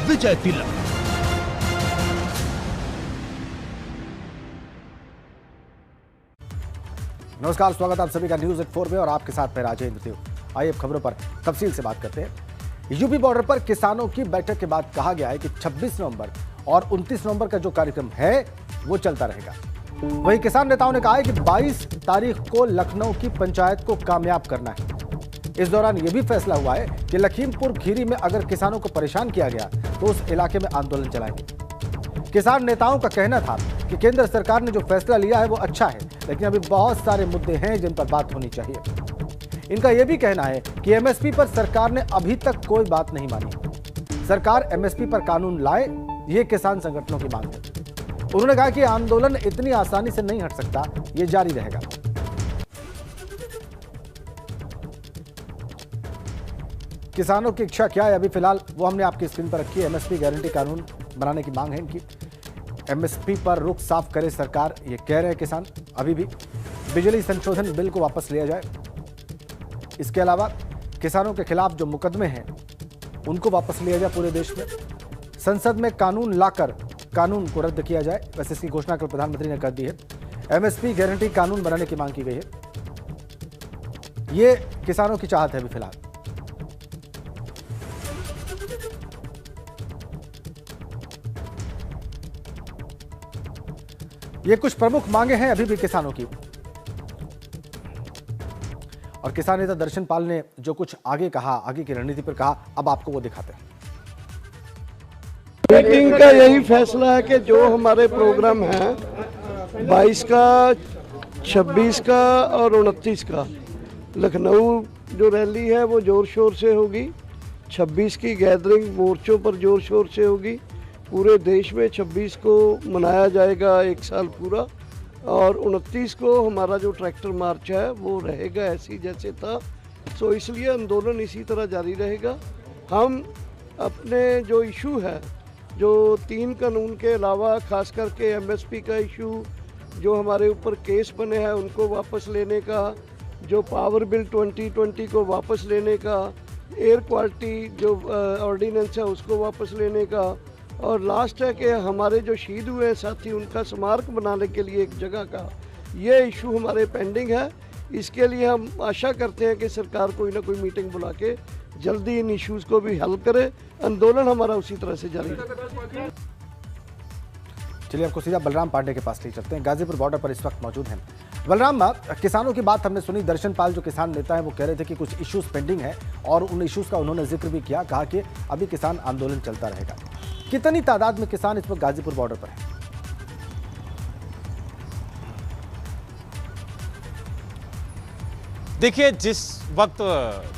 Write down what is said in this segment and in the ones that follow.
विजय तिलक। नमस्कार, स्वागत आप सभी का न्यूज़ 4 में और आपके साथ मैं राजेंद्र देव। आइए अब खबरों पर तफसील से बात करते हैं। यूपी बॉर्डर पर किसानों की बैठक के बाद कहा गया है कि 26 नवंबर और 29 नवंबर का जो कार्यक्रम है वो चलता रहेगा। वहीं किसान नेताओं ने कहा है कि 22 तारीख को लखनऊ की पंचायत को कामयाब करना है। इस दौरान यह भी फैसला हुआ है कि लखीमपुर खीरी में अगर किसानों को परेशान किया गया तो उस इलाके में आंदोलन चलाएंगे। किसान नेताओं का कहना था कि केंद्र सरकार ने जो फैसला लिया है वो अच्छा है, लेकिन अभी बहुत सारे मुद्दे हैं जिन पर बात होनी चाहिए। इनका यह भी कहना है कि एमएसपी पर सरकार ने अभी तक कोई बात नहीं मानी। सरकार एमएसपी पर कानून लाए, ये किसान संगठनों की मांग है। उन्होंने कहा कि आंदोलन इतनी आसानी से नहीं हट सकता, ये जारी रहेगा। किसानों की इच्छा क्या है अभी फिलहाल वो हमने आपकी स्क्रीन पर रखी है। एमएसपी गारंटी कानून बनाने की मांग है इनकी। एमएसपी पर रुख साफ करे सरकार, ये कह रहे हैं किसान। अभी भी बिजली संशोधन बिल को वापस लिया जाए। इसके अलावा किसानों के खिलाफ जो मुकदमे हैं उनको वापस लिया जाए पूरे देश में। संसद में कानून लाकर कानून को रद्द किया जाए। वैसे इसकी घोषणा कल प्रधानमंत्री ने कर दी है। एमएसपी गारंटी कानून बनाने की मांग की गई है। ये किसानों की चाहत है अभी फिलहाल। ये कुछ प्रमुख मांगे हैं अभी भी किसानों की। और किसान नेता दर्शन पाल ने जो कुछ आगे कहा, आगे की रणनीति पर कहा, अब आपको वो दिखाते हैं। मीटिंग का यही फैसला है कि जो हमारे प्रोग्राम हैं 22 का, 26 का और 29 का लखनऊ जो रैली है वो जोर शोर से होगी। 26 की गैदरिंग मोर्चों पर जोर शोर से होगी। पूरे देश में 26 को मनाया जाएगा एक साल पूरा, और 29 को हमारा जो ट्रैक्टर मार्च है वो रहेगा ऐसी जैसे था। तो इसलिए आंदोलन इसी तरह जारी रहेगा। हम अपने जो इशू है, जो 3 कानून के अलावा खास करके एमएसपी का इशू, जो हमारे ऊपर केस बने हैं उनको वापस लेने का, जो पावर बिल 2020 को वापस लेने का, एयर क्वालिटी जो ऑर्डिनेंस है उसको वापस लेने का, और लास्ट है कि हमारे जो शहीद हुए साथी उनका स्मारक बनाने के लिए एक जगह का, ये इशू हमारे पेंडिंग है। इसके लिए हम आशा करते हैं कि सरकार कोई ना कोई मीटिंग बुला के जल्दी इन इश्यूज़ को भी हल करे। आंदोलन हमारा उसी तरह से जारी है। चलिए आपको सीधा बलराम पांडे के पास ले चलते हैं। गाजीपुर बॉर्डर पर इस वक्त मौजूद हैं बलराम। किसानों की बात हमने सुनी। दर्शन पाल जो किसान नेता है वो कह रहे थे कि कुछ इश्यूज पेंडिंग है और उन इश्यूज का उन्होंने जिक्र भी किया। कहा कि अभी किसान आंदोलन चलता रहेगा। कितनी तादाद में किसान इस वक्त गाजीपुर बॉर्डर पर है? देखिए, जिस वक्त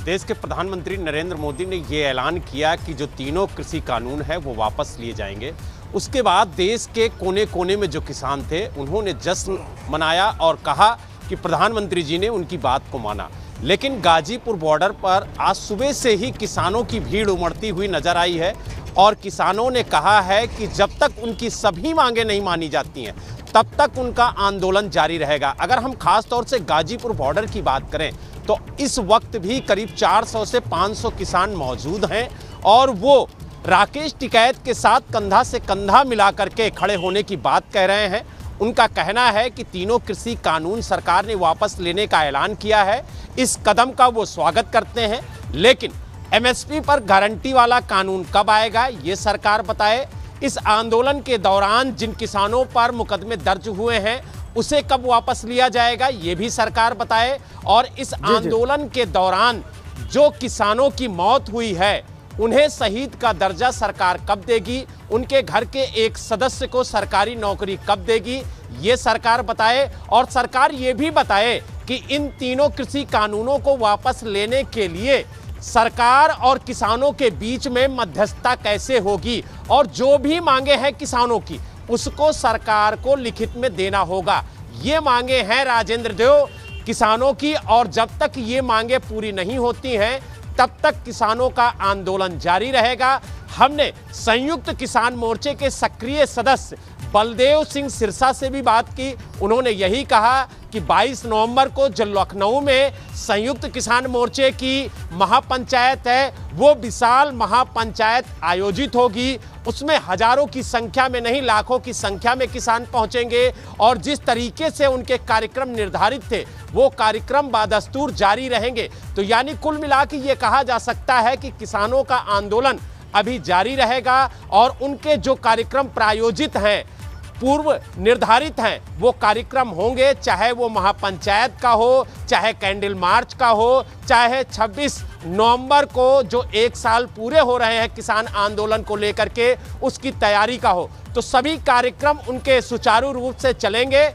देश के प्रधानमंत्री नरेंद्र मोदी ने ये ऐलान किया कि जो तीनों कृषि कानून है वो वापस लिए जाएंगे, उसके बाद देश के कोने कोने में जो किसान थे उन्होंने जश्न मनाया और कहा कि प्रधानमंत्री जी ने उनकी बात को माना। लेकिन गाजीपुर बॉर्डर पर आज सुबह से ही किसानों की भीड़ उमड़ती हुई नजर आई है और किसानों ने कहा है कि जब तक उनकी सभी मांगें नहीं मानी जाती हैं तब तक उनका आंदोलन जारी रहेगा। अगर हम खास तौर से गाजीपुर बॉर्डर की बात करें तो इस वक्त भी करीब 400 से 500 किसान मौजूद हैं और वो राकेश टिकैत के साथ कंधा से कंधा मिला करके खड़े होने की बात कह रहे हैं। उनका कहना है कि तीनों कृषि कानून सरकार ने वापस लेने का ऐलान किया है। इस कदम का वो स्वागत करते हैं, लेकिन एमएसपी पर गारंटी वाला कानून कब आएगा ये सरकार बताए। इस आंदोलन के दौरान जिन किसानों पर मुकदमे दर्ज हुए हैं उसे कब वापस लिया जाएगा ये भी सरकार बताए। और इस आंदोलन के दौरान जो किसानों की मौत हुई है उन्हें शहीद का दर्जा सरकार कब देगी, उनके घर के एक सदस्य को सरकारी नौकरी कब देगी ये सरकार बताए। और सरकार ये भी बताए कि इन तीनों कृषि कानूनों को वापस लेने के लिए सरकार और किसानों के बीच में मध्यस्थता कैसे होगी और जो भी मांगे हैं किसानों की उसको सरकार को लिखित में देना होगा। ये मांगे हैं राजेंद्र देव किसानों की, और जब तक ये मांगे पूरी नहीं होती हैं तब तक किसानों का आंदोलन जारी रहेगा। हमने संयुक्त किसान मोर्चे के सक्रिय सदस्य बलदेव सिंह सिरसा से भी बात की। उन्होंने यही कहा कि 22 नवंबर को जो लखनऊ में संयुक्त किसान मोर्चे की महापंचायत है, वो विशाल महापंचायत आयोजित होगी। उसमें हजारों की संख्या में नहीं, लाखों की संख्या में किसान पहुंचेंगे और जिस तरीके से उनके कार्यक्रम निर्धारित थे वो कार्यक्रम बादस्तूर जारी रहेंगे। तो यानी कुल मिला के ये कहा जा सकता है कि किसानों का आंदोलन अभी जारी रहेगा और उनके जो कार्यक्रम प्रायोजित हैं, पूर्व निर्धारित हैं, वो कार्यक्रम होंगे, चाहे वो महापंचायत का हो, चाहे कैंडल मार्च का हो, चाहे 26 नवंबर को जो 1 साल पूरे हो रहे हैं किसान आंदोलन को लेकर के, उसकी तैयारी का हो। तो सभी कार्यक्रम उनके सुचारू रूप से चलेंगे।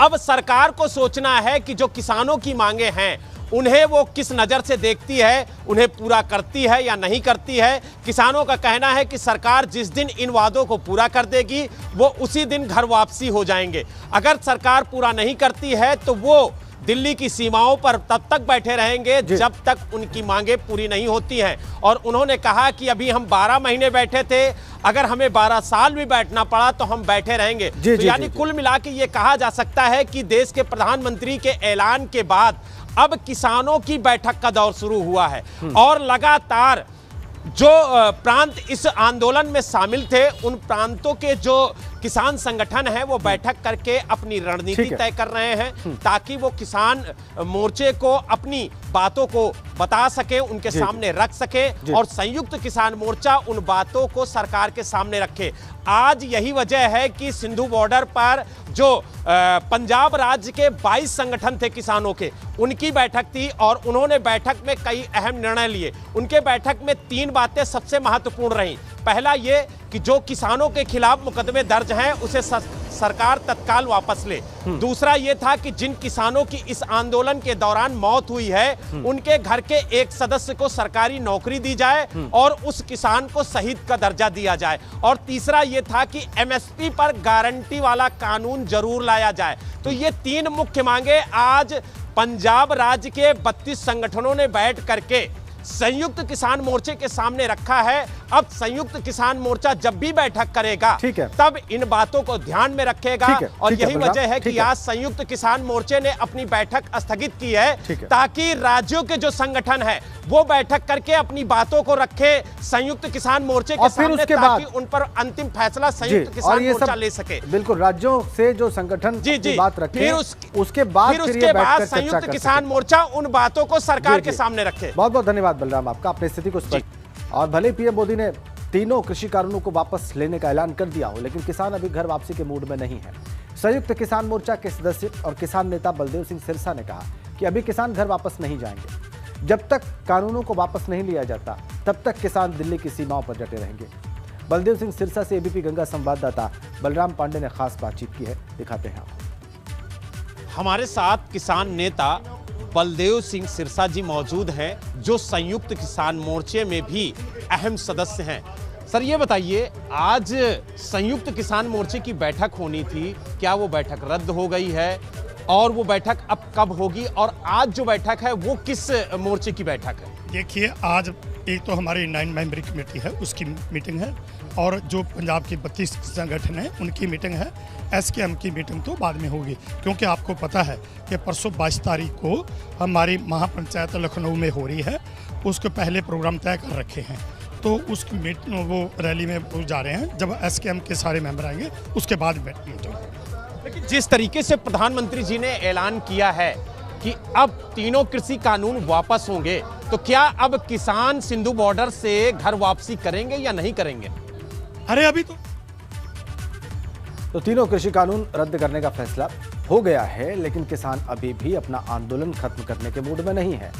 अब सरकार को सोचना है कि जो किसानों की मांगे हैं उन्हें वो किस नज़र से देखती है, उन्हें पूरा करती है या नहीं करती है। किसानों का कहना है कि सरकार जिस दिन इन वादों को पूरा कर देगी वो उसी दिन घर वापसी हो जाएंगे। अगर सरकार पूरा नहीं करती है तो वो दिल्ली की सीमाओं पर तब तक बैठे रहेंगे जब तक उनकी मांगे पूरी नहीं होती हैं। और उन्होंने कहा कि अभी हम 12 महीने बैठे थे, अगर हमें 12 साल भी बैठना पड़ा तो हम बैठे रहेंगे। तो यानी कुल मिला के ये कहा जा सकता है कि देश के प्रधानमंत्री के ऐलान के बाद अब किसानों की बैठक का दौर शुरू हुआ है और लगातार जो प्रांत इस आंदोलन में शामिल थे उन प्रांतों के जो किसान संगठन है वो बैठक करके अपनी रणनीति तय कर रहे हैं ताकि वो किसान मोर्चे को अपनी बातों को बता सके, उनके सामने रख सके और संयुक्त किसान मोर्चा उन बातों को सरकार के सामने रखे। आज यही वजह है कि सिंधु बॉर्डर पर जो पंजाब राज्य के 22 संगठन थे किसानों के, उनकी बैठक थी और उन्होंने बैठक में कई अहम निर्णय लिए। उनके बैठक में 3 बातें सबसे महत्वपूर्ण रहीं। पहला ये कि जो किसानों के खिलाफ मुकदमे दर्ज हैं उसे सरकार तत्काल वापस ले। दूसरा ये था कि जिन किसानों की इस आंदोलन के दौरान मौत हुई है उनके घर के एक सदस्य को सरकारी नौकरी दी जाए और उस किसान को शहीद का दर्जा दिया जाए। और तीसरा ये था कि एमएसपी पर गारंटी वाला कानून जरूर लाया जाए। तो ये 3 मुख्य मांगे आज पंजाब राज्य के 32 संगठनों ने बैठ करके संयुक्त किसान मोर्चे के सामने रखा है। अब संयुक्त किसान मोर्चा जब भी बैठक करेगा तब इन बातों को ध्यान में रखेगा और यही वजह है कि आज संयुक्त किसान मोर्चे ने अपनी बैठक स्थगित की है ताकि राज्यों के जो संगठन है वो बैठक करके अपनी बातों को रखे संयुक्त किसान मोर्चे के सामने ताकि उन पर अंतिम फैसला संयुक्त किसान मोर्चा ले सके। बिल्कुल, राज्यों से जो संगठन की बात रखे फिर उसके बाद संयुक्त किसान मोर्चा उन बातों को सरकार के सामने रखे। बहुत बहुत धन्यवाद बलराम आपका, अपनी स्थिति को स्पष्ट। और भले पीएम मोदी ने तीनों कृषि कानूनों को वापस लेने का ऐलान कर दिया हो, लेकिन किसान अभी घर वापसी के मूड में नहीं है। संयुक्त किसान मोर्चा के सदस्य और किसान नेता बलदेव सिंह सिरसा ने कहा कि अभी किसान घर वापस नहीं जाएंगे। जब तक कानूनों को वापस नहीं लिया जाता तब तक किसान दिल्ली की सीमाओं पर डटे रहेंगे। बलदेव सिंह सिरसा से एबीपी गंगा संवाददाता बलराम पांडे ने खास बातचीत की है, दिखाते हैं आपको। हमारे साथ किसान नेता बलदेव सिंह सिरसा जी मौजूद हैं जो संयुक्त किसान मोर्चे में भी अहम सदस्य हैं। सर ये बताइए, आज संयुक्त किसान मोर्चे की बैठक होनी थी, क्या वो बैठक रद्द हो गई है और वो बैठक अब कब होगी और आज जो बैठक है वो किस मोर्चे की बैठक है? देखिए, आज एक तो हमारी 9 मेंबरी कमेटी है उसकी मीटिंग है और जो पंजाब के 32 संगठन हैं उनकी मीटिंग है। एसकेएम की मीटिंग तो बाद में होगी क्योंकि आपको पता है कि परसों 22 तारीख को हमारी महापंचायत लखनऊ में हो रही है, उसके पहले प्रोग्राम तय कर रखे हैं। तो उस वो रैली में वो जा रहे हैं। जब एसकेएम के सारे मेंबर आएंगे उसके बाद मीटिंग होगी। लेकिन जिस तरीके से प्रधानमंत्री जी ने ऐलान किया है कि अब तीनों कृषि कानून वापस होंगे, तो क्या अब किसान सिंधु बॉर्डर से घर वापसी करेंगे या नहीं करेंगे? अरे अभी तो तीनों कृषि कानून रद्द करने का फैसला हो गया है, लेकिन किसान अभी भी अपना आंदोलन खत्म करने के मूड में नहीं है।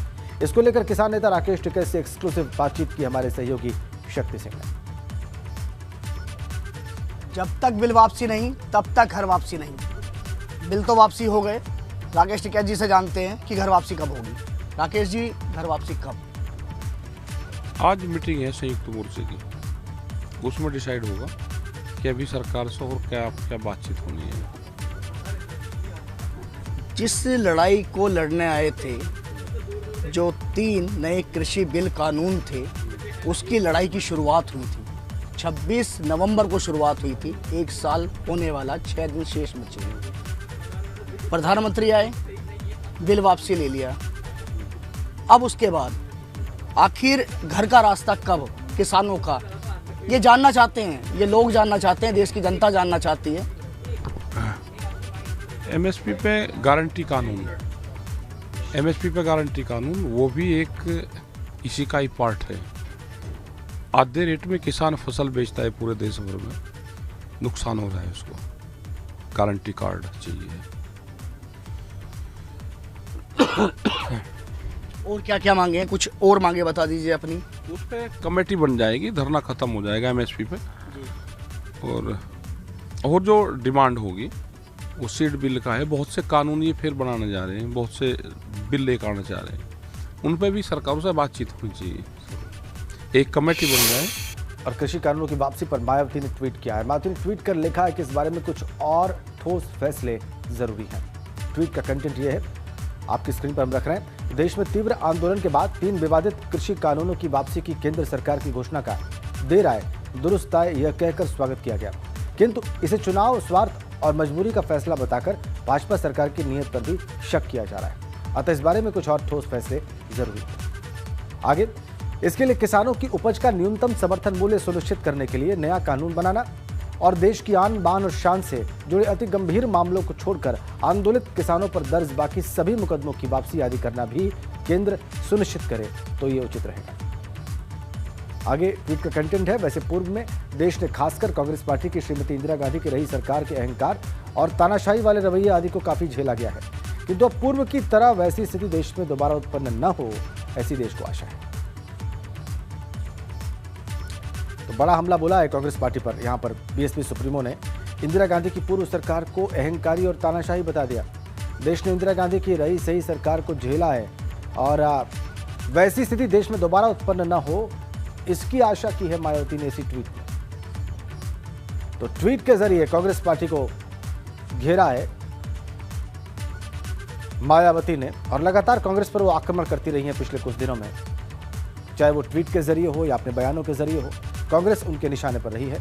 इसको लेकर किसान नेता राकेश टिकैत से एक्सक्लूसिव बातचीत की हमारे सहयोगी शक्ति सिंह ने। जब तक बिल वापसी नहीं तब तक घर वापसी नहीं। बिल तो वापसी हो गए, राकेश टिकैत जी से जानते हैं कि घर वापसी कब होगी। राकेश जी, घर वापसी कब? आज मीटिंग है संयुक्त मोर्चे की, उसमें डिसाइड होगा कि अभी सरकार से और क्या बातचीत होनी है। जिस लड़ाई को लड़ने आए थे, जो 3 नए कृषि बिल कानून थे, उसकी लड़ाई की शुरुआत हुई थी 26 नवंबर को शुरुआत हुई थी, 1 साल होने वाला, 6 दिन शेष बचे हैं। प्रधानमंत्री आए, बिल वापसी ले लिया। अब उसके बाद आखिर घर का रास्ता कब, किसानों का, ये जानना चाहते हैं, ये लोग जानना चाहते हैं, देश की जनता जानना चाहती है। एमएसपी पे गारंटी कानून, एमएसपी पे गारंटी कानून वो भी एक इसी का ही पार्ट है। आधे रेट में किसान फसल बेचता है पूरे देश भर में, नुकसान हो रहा है उसको, गारंटी कार्ड चाहिए। और क्या क्या मांगे हैं, कुछ और मांगे बता दीजिए अपनी। उस पर कमेटी बन जाएगी, धरना खत्म हो जाएगा एमएसपी पे। और जो डिमांड होगी वो सीड बिल का है। बहुत से कानून ये फिर बनाने जा रहे हैं, बहुत से बिल लेकर आना चाह रहे हैं, उन पर भी सरकारों से बातचीत होनी चाहिए, एक कमेटी बन जाए। और कृषि कानूनों की वापसी पर मायावती ने ट्वीट किया है। मायावती ने ट्वीट कर लिखा है कि इस बारे में कुछ और ठोस फैसले जरूरी हैं। ट्वीट का कंटेंट ये है, आपकी स्क्रीन पर हम रख रहे हैं। देश में तीव्र आंदोलन के बाद 3 विवादित कृषि कानूनों की वापसी की केंद्र सरकार की घोषणा का देर आए दुरुस्त आए यह कहकर स्वागत किया गया, किंतु इसे चुनाव, स्वार्थ और मजबूरी का फैसला बताकर भाजपा सरकार की नीयत पर भी शक किया जा रहा है। अतः इस बारे में कुछ और ठोस फैसले जरूरी हैं। आगे, इसके लिए किसानों की उपज का न्यूनतम समर्थन मूल्य सुनिश्चित करने के लिए नया कानून बनाना और देश की आन बान और शान से जुड़े अति गंभीर मामलों को छोड़कर आंदोलित किसानों पर दर्ज बाकी सभी मुकदमों की वापसी आदि करना भी केंद्र सुनिश्चित करे तो ये उचित रहेगा। आगे ट्वीट का कंटेंट है, वैसे पूर्व में देश ने खासकर कांग्रेस पार्टी की श्रीमती इंदिरा गांधी की रही सरकार के अहंकार और तानाशाही वाले रवैये आदि को काफी झेला गया है, किंतु अब पूर्व की तरह वैसी स्थिति देश में दोबारा उत्पन्न न हो, ऐसी देश को आशा है। तो बड़ा हमला बोला है कांग्रेस पार्टी पर। यहां पर बीएसपी सुप्रीमो ने इंदिरा गांधी की पूर्व सरकार को अहंकारी और तानाशाही बता दिया। देश ने इंदिरा गांधी की रही सही सरकार को झेला है और वैसी स्थिति देश में दोबारा उत्पन्न न हो, इसकी आशा की है मायावती ने इसी ट्वीट में। तो ट्वीट के जरिए कांग्रेस पार्टी को घेरा है मायावती ने और लगातार कांग्रेस पर वो आक्रमण करती रही है पिछले कुछ दिनों में, चाहे वो ट्वीट के जरिए हो या अपने बयानों के जरिए हो, कांग्रेस उनके निशाने पर रही है।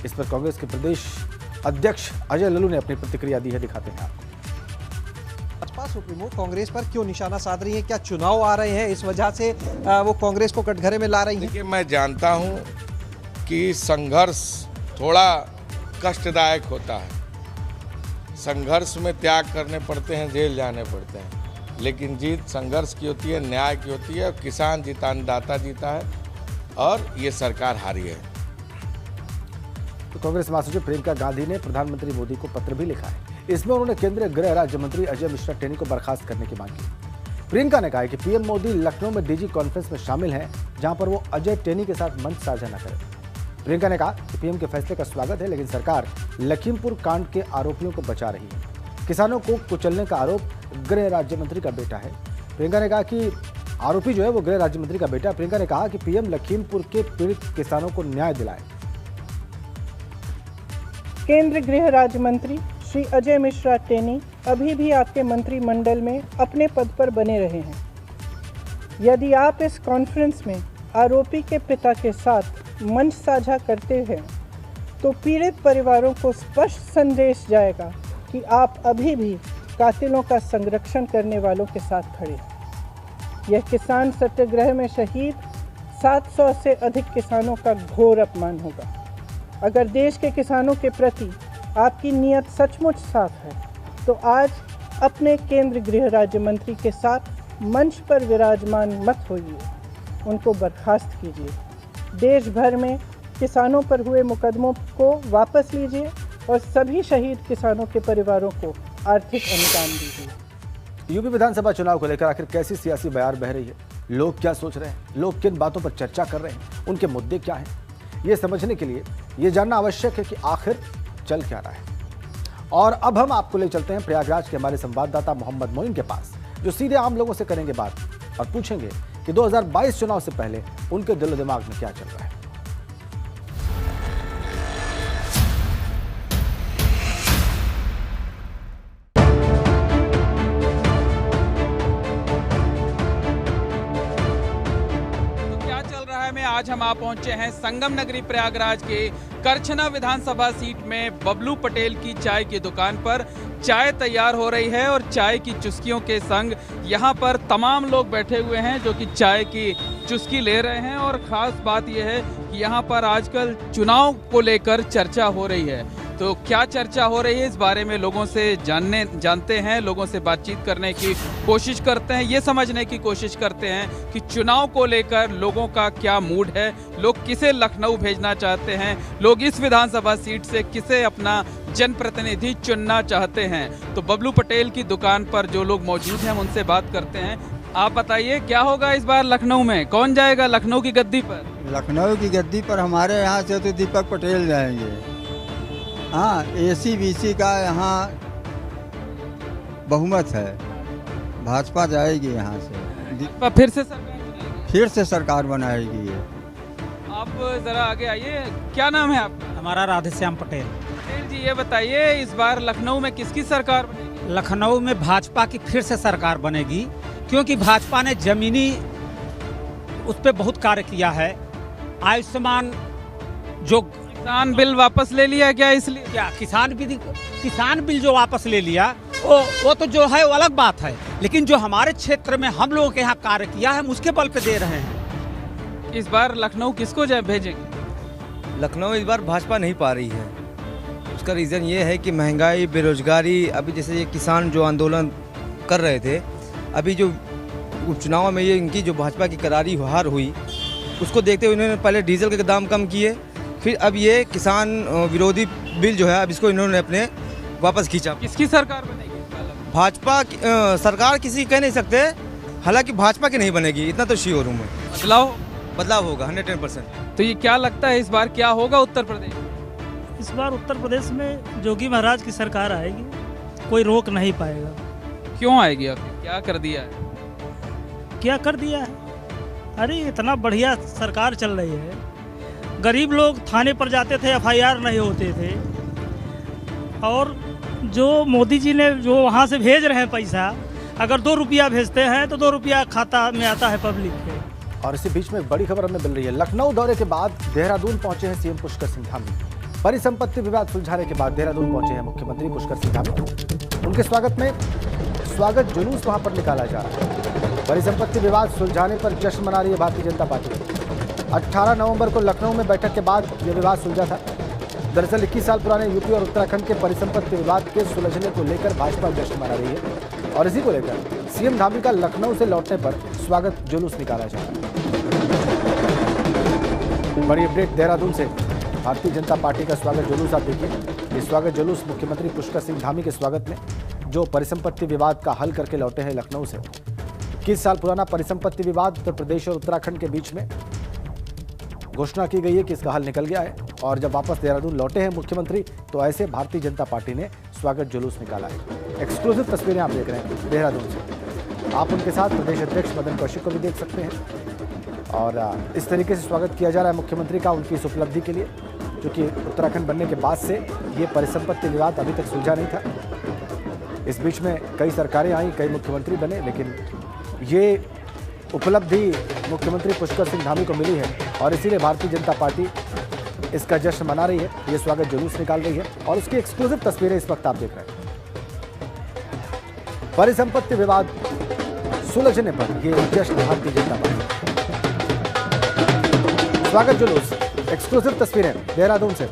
इस पर कांग्रेस के प्रदेश अध्यक्ष अजय लल्लू ने अपनी प्रतिक्रिया दी है, दिखाते हैं आपको। भाजपा सुप्रीमो कांग्रेस पर क्यों निशाना साध रही है? क्या चुनाव आ रहे हैं इस वजह से वो कांग्रेस को कटघरे में ला रही है? देखिए, मैं जानता हूं कि संघर्ष थोड़ा कष्टदायक होता है, संघर्ष में त्याग करने पड़ते हैं, जेल जाने पड़ते हैं, लेकिन जीत संघर्ष की होती है, न्याय की होती है। किसान जीता, अन्नदाता जीता है और ये सरकार हारी है। तो कांग्रेस महासचिव प्रियंका गांधी ने प्रधानमंत्री मोदी को पत्र भी लिखा है। इसमें उन्होंने केंद्रीय गृह राज्य मंत्री अजय मिश्रा टेनी को बर्खास्त करने की मांग की। प्रियंका ने कहा है कि पीएम मोदी लखनऊ में डीजी कॉन्फ्रेंस में शामिल हैं, जहां पर वो अजय टेनी के साथ मंच साझा न करें। प्रियंका ने कहा कि पीएम के फैसले का स्वागत है, लेकिन सरकार लखीमपुर कांड के आरोपियों को बचा रही है। किसानों को कुचलने का आरोप गृह राज्य मंत्री का बेटा है। प्रियंका ने कहा कि आरोपी जो है वो गृह राज्य मंत्री का बेटा है। प्रियंका ने कहा कि पीएम लखीमपुर के पीड़ित किसानों को न्याय दिलाए। केंद्रीय गृह राज्य मंत्री श्री अजय मिश्रा टेनी अभी भी आपके मंत्रिमंडल में अपने पद पर बने रहे हैं। यदि आप इस कॉन्फ्रेंस में आरोपी के पिता के साथ मंच साझा करते हैं तो पीड़ित परिवारों को स्पष्ट संदेश जाएगा कि आप अभी भी कातिलों का संरक्षण करने वालों के साथ खड़े हैं। यह किसान सत्याग्रह में शहीद 700 से अधिक किसानों का घोर अपमान होगा। अगर देश के किसानों के प्रति आपकी नीयत सचमुच साफ है तो आज अपने केंद्रीय गृह राज्य मंत्री के साथ मंच पर विराजमान मत होइए, उनको बर्खास्त कीजिए। देश भर में किसानों पर हुए मुकदमों को वापस लीजिए और सभी शहीद किसानों के परिवारों को आर्थिक अनुदान दीजिए। यूपी विधानसभा चुनाव को लेकर आखिर कैसी सियासी बयार बह रही है, लोग क्या सोच रहे हैं, लोग किन बातों पर चर्चा कर रहे हैं, उनके मुद्दे क्या हैं, ये समझने के लिए ये जानना आवश्यक है कि आखिर चल क्या रहा है। और अब हम आपको ले चलते हैं प्रयागराज के हमारे संवाददाता मोहम्मद मोइन के पास, जो सीधे आम लोगों से करेंगे बात और पूछेंगे कि 2022 चुनाव से पहले उनके दिल दिमाग में क्या चल रहा है। आज हम आ पहुंचे हैं संगम नगरी प्रयागराज के करछना विधानसभा सीट में बबलू पटेल की चाय की दुकान पर। चाय तैयार हो रही है और चाय की चुस्कियों के संग यहाँ पर तमाम लोग बैठे हुए हैं जो कि चाय की चुस्की ले रहे हैं। और ख़ास बात यह है कि यहाँ पर आजकल चुनाव को लेकर चर्चा हो रही है। तो क्या चर्चा हो रही है इस बारे में लोगों से जानते हैं, लोगों से बातचीत करने की कोशिश करते हैं, ये समझने की कोशिश करते हैं कि चुनाव को लेकर लोगों का क्या मूड है, लोग किसे लखनऊ भेजना चाहते हैं, लोग इस विधानसभा सीट से किसे अपना जनप्रतिनिधि चुनना चाहते हैं। तो बबलू पटेल की दुकान पर जो लोग मौजूद हैं उनसे बात करते हैं। आप बताइए क्या होगा इस बार लखनऊ में, कौन जाएगा लखनऊ की गद्दी पर? लखनऊ की गद्दी पर हमारे यहाँ से तो दीपक पटेल जाएंगे। हाँ, एसी-बीसी का यहाँ बहुमत है, भाजपा जाएगी यहाँ से। फिर से सरकार बनाएगी ये। आप जरा आगे आइए, क्या नाम है आपका? हमारा राधेश्याम पटेल। पटेल जी, ये बताइए इस बार लखनऊ में किसकी सरकार बनेगी? लखनऊ में भाजपा की फिर से सरकार बनेगी, क्योंकि भाजपा ने जमीनी उस पर बहुत कार्य किया है। आयुष्मान जो किसान बिल वापस ले लिया क्या? इसलिए क्या किसान बिल जो वापस ले लिया वो तो जो है वो अलग बात है, लेकिन जो हमारे क्षेत्र में हम लोगों के यहाँ कार्य किया है हम उसके बल पे दे रहे हैं। इस बार लखनऊ किसको भेजेंगे? लखनऊ इस बार भाजपा नहीं पा रही है। उसका रीज़न ये है कि महंगाई, बेरोजगारी, अभी जैसे ये किसान जो आंदोलन कर रहे थे, अभी जो उपचुनाव में ये इनकी जो भाजपा की करारी हार हुई, उसको देखते हुए इन्होंने पहले डीजल के दाम कम किए, फिर अब ये किसान विरोधी बिल जो है अब इसको इन्होंने अपने वापस खींचा। किसकी सरकार बनेगी? भाजपा की सरकार किसी कह नहीं सकते, हालांकि भाजपा की नहीं बनेगी, इतना तो श्योर हूँ मैं। बदलाव होगा 110%। तो ये क्या लगता है इस बार क्या होगा उत्तर प्रदेश? इस बार उत्तर प्रदेश में योगी महाराज की सरकार आएगी, कोई रोक नहीं पाएगा। क्यों आएगी? आखिर क्या कर दिया है? क्या कर दिया है? अरे इतना बढ़िया सरकार चल रही है। गरीब लोग थाने पर जाते थे, FIR नहीं होते थे, और जो मोदी जी ने जो वहाँ से भेज रहे हैं पैसा, अगर 2 रुपया भेजते हैं तो 2 रुपया खाता में आता है पब्लिक के। और इसी बीच में एक बड़ी खबर हमें मिल रही है। लखनऊ दौरे के बाद देहरादून पहुंचे हैं सीएम पुष्कर सिंह धामी। परिसंपत्ति विवाद सुलझाने के बाद देहरादून पहुंचे हैं मुख्यमंत्री पुष्कर सिंह धामी। उनके स्वागत जुलूस वहां पर निकाला जा रहा है। परिसंपत्ति विवाद सुलझाने पर जश्न मना रही है भारतीय जनता पार्टी। 18 नवंबर को लखनऊ में बैठक के बाद यह विवाद सुलझा था। दरअसल 21 साल पुराने यूपी और उत्तराखंड के परिसंपत्ति विवाद के सुलझने को लेकर भाजपा जश्न मना रही है, और इसी को लेकर सीएम धामी का लखनऊ से लौटने पर स्वागत जुलूस निकाला जा रहा है। बड़ी अपडेट देहरादून से। भारतीय जनता पार्टी का स्वागत जुलूस आप देखिए। ये स्वागत जुलूस मुख्यमंत्री पुष्कर सिंह धामी के स्वागत में, जो परिसंपत्ति विवाद का हल करके लौटे हैं लखनऊ से। 21 साल पुराना परिसंपत्ति विवाद उत्तर प्रदेश और उत्तराखंड के बीच में घोषणा की गई है कि इसका हल निकल गया है, और जब वापस देहरादून लौटे हैं मुख्यमंत्री तो ऐसे भारतीय जनता पार्टी ने स्वागत जुलूस निकाला है। एक्सक्लूसिव तस्वीरें आप देख रहे हैं देहरादून से। आप उनके साथ प्रदेश अध्यक्ष मदन कौशिक को भी देख सकते हैं, और इस तरीके से स्वागत किया जा रहा है मुख्यमंत्री का उनकी इस उपलब्धि के लिए, क्योंकि उत्तराखंड बनने के बाद से ये परिसंपत्ति विवाद अभी तक सुलझा नहीं था। इस बीच में कई सरकारें आई, कई मुख्यमंत्री बने, लेकिन ये उपलब्धि मुख्यमंत्री पुष्कर सिंह धामी को मिली है, और इसीलिए भारतीय जनता पार्टी इसका जश्न मना रही है, ये स्वागत जुलूस निकाल रही है, और उसकी एक्सक्लूसिव तस्वीरें इस वक्त आप देख रहे हैं। परिसंपत्ति विवाद सुलझने पर ये जश्न भारतीय जनता पार्टी। स्वागत जुलूस, एक्सक्लूसिव तस्वीरें देहरादून से।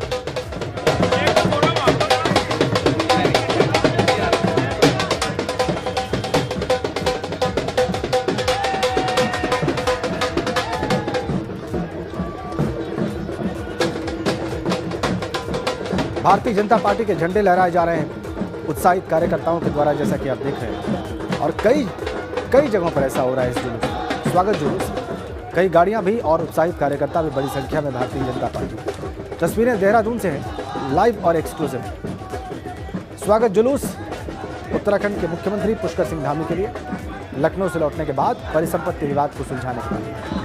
भारतीय जनता पार्टी के झंडे लहराए जा रहे हैं उत्साहित कार्यकर्ताओं के द्वारा, जैसा कि आप देख रहे हैं, और कई जगहों पर ऐसा हो रहा है। इस जुलूस, स्वागत जुलूस, कई गाड़ियां भी और उत्साहित कार्यकर्ता भी बड़ी संख्या में भारतीय जनता पार्टी। तस्वीरें देहरादून से हैं, लाइव और एक्सक्लूसिव। स्वागत जुलूस उत्तराखंड के मुख्यमंत्री पुष्कर सिंह धामी के लिए लखनऊ से लौटने के बाद परिसंपत्ति विवाद को सुलझाने के लिए।